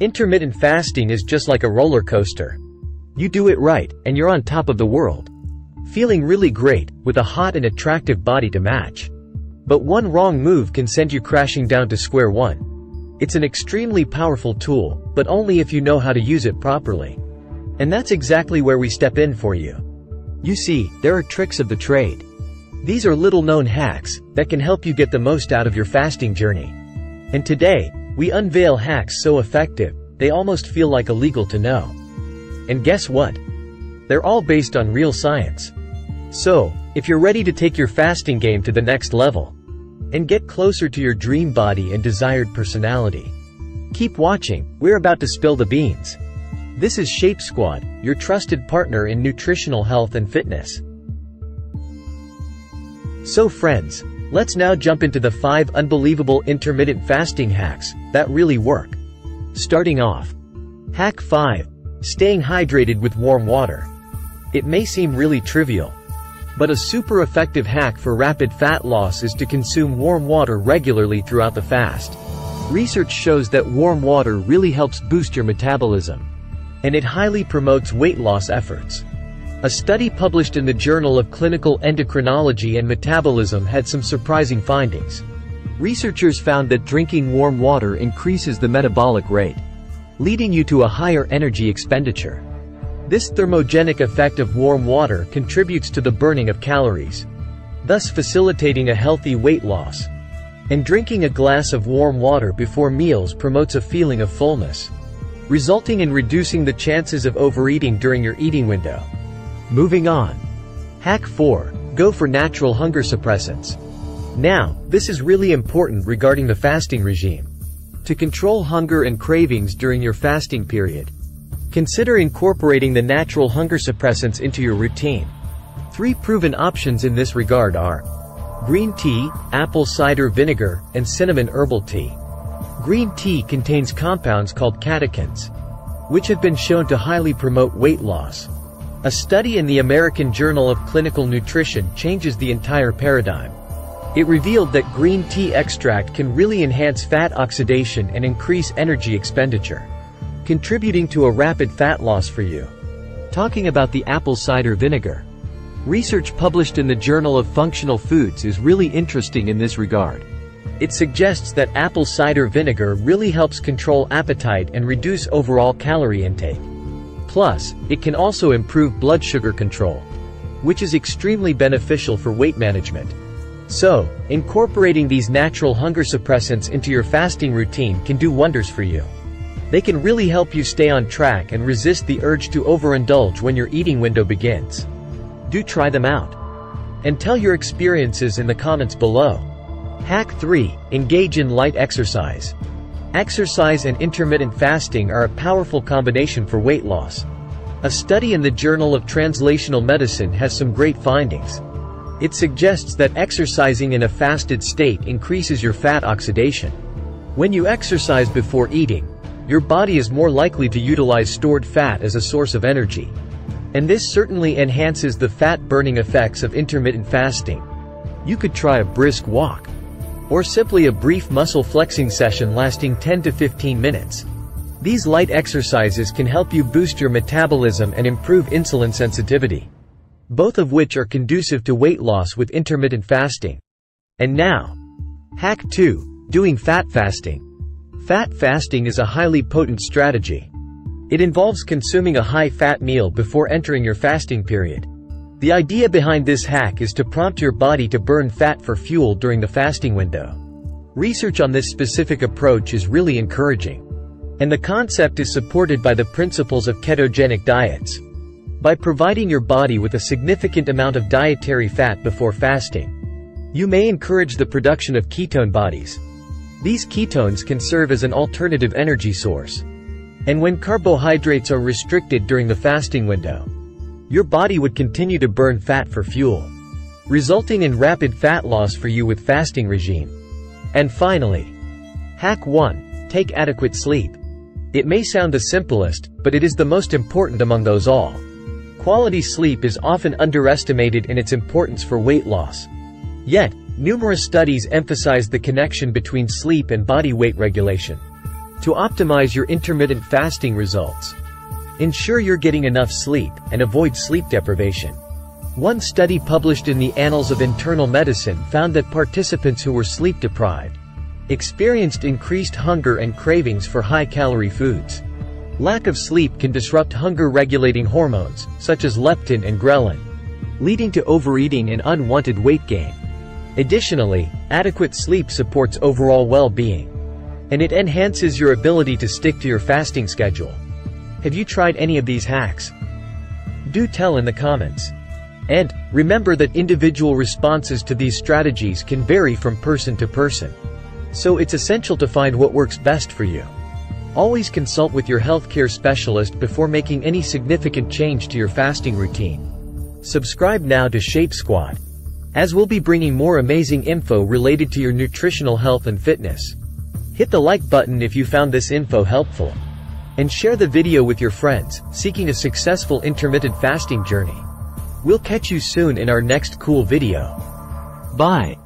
Intermittent fasting is just like a roller coaster. You do it right, and you're on top of the world. Feeling really great, with a hot and attractive body to match. But one wrong move can send you crashing down to square one. It's an extremely powerful tool, but only if you know how to use it properly. And that's exactly where we step in for you. You see, there are tricks of the trade. These are little-known hacks that can help you get the most out of your fasting journey. And today, we unveil hacks so effective, they almost feel like illegal to know. And guess what? They're all based on real science. So, if you're ready to take your fasting game to the next level, and get closer to your dream body and desired personality, keep watching, we're about to spill the beans. This is Shape Squad, your trusted partner in nutritional health and fitness. So friends, let's now jump into the 5 unbelievable intermittent fasting hacks that really work. Starting off. Hack 5. Staying hydrated with warm water. It may seem really trivial, but a super effective hack for rapid fat loss is to consume warm water regularly throughout the fast. Research shows that warm water really helps boost your metabolism, and it highly promotes weight loss efforts. A study published in the Journal of Clinical Endocrinology and Metabolism had some surprising findings. Researchers found that drinking warm water increases the metabolic rate, leading you to a higher energy expenditure. This thermogenic effect of warm water contributes to the burning of calories, thus facilitating a healthy weight loss. And drinking a glass of warm water before meals promotes a feeling of fullness, resulting in reducing the chances of overeating during your eating window. Moving on. Hack 4. Go for natural hunger suppressants. Now, this is really important regarding the fasting regime. To control hunger and cravings during your fasting period, consider incorporating the natural hunger suppressants into your routine. 3 proven options in this regard are green tea, apple cider vinegar, and cinnamon herbal tea. Green tea contains compounds called catechins, which have been shown to highly promote weight loss. A study in the American Journal of Clinical Nutrition changes the entire paradigm. It revealed that green tea extract can really enhance fat oxidation and increase energy expenditure, contributing to a rapid fat loss for you. Talking about the apple cider vinegar. Research published in the Journal of Functional Foods is really interesting in this regard. It suggests that apple cider vinegar really helps control appetite and reduce overall calorie intake. Plus, it can also improve blood sugar control, which is extremely beneficial for weight management. So, incorporating these natural hunger suppressants into your fasting routine can do wonders for you. They can really help you stay on track and resist the urge to overindulge when your eating window begins. Do try them out. And tell your experiences in the comments below. Hack 3. Engage in light exercise. Exercise and intermittent fasting are a powerful combination for weight loss. A study in the Journal of Translational Medicine has some great findings. It suggests that exercising in a fasted state increases your fat oxidation. When you exercise before eating, your body is more likely to utilize stored fat as a source of energy. And this certainly enhances the fat-burning effects of intermittent fasting. You could try a brisk walk, or simply a brief muscle flexing session lasting 10 to 15 minutes. These light exercises can help you boost your metabolism and improve insulin sensitivity, both of which are conducive to weight loss with intermittent fasting. And now, Hack 2. Doing fat fasting. Fat fasting is a highly potent strategy. It involves consuming a high-fat meal before entering your fasting period. The idea behind this hack is to prompt your body to burn fat for fuel during the fasting window. Research on this specific approach is really encouraging, and the concept is supported by the principles of ketogenic diets. By providing your body with a significant amount of dietary fat before fasting, you may encourage the production of ketone bodies. These ketones can serve as an alternative energy source. And when carbohydrates are restricted during the fasting window, your body would continue to burn fat for fuel, resulting in rapid fat loss for you with fasting regime. And finally, Hack 1. Take adequate sleep. It may sound the simplest, but it is the most important among those all. Quality sleep is often underestimated in its importance for weight loss. Yet, numerous studies emphasize the connection between sleep and body weight regulation. To optimize your intermittent fasting results, ensure you're getting enough sleep, and avoid sleep deprivation. One study published in the Annals of Internal Medicine found that participants who were sleep deprived experienced increased hunger and cravings for high-calorie foods. Lack of sleep can disrupt hunger-regulating hormones, such as leptin and ghrelin, leading to overeating and unwanted weight gain. Additionally, adequate sleep supports overall well-being, and it enhances your ability to stick to your fasting schedule. Have you tried any of these hacks? Do tell in the comments. And remember that individual responses to these strategies can vary from person to person, so it's essential to find what works best for you. Always consult with your healthcare specialist before making any significant change to your fasting routine. Subscribe now to Shape Squad, as we'll be bringing more amazing info related to your nutritional health and fitness. Hit the like button if you found this info helpful, and share the video with your friends seeking a successful intermittent fasting journey. We'll catch you soon in our next cool video. Bye.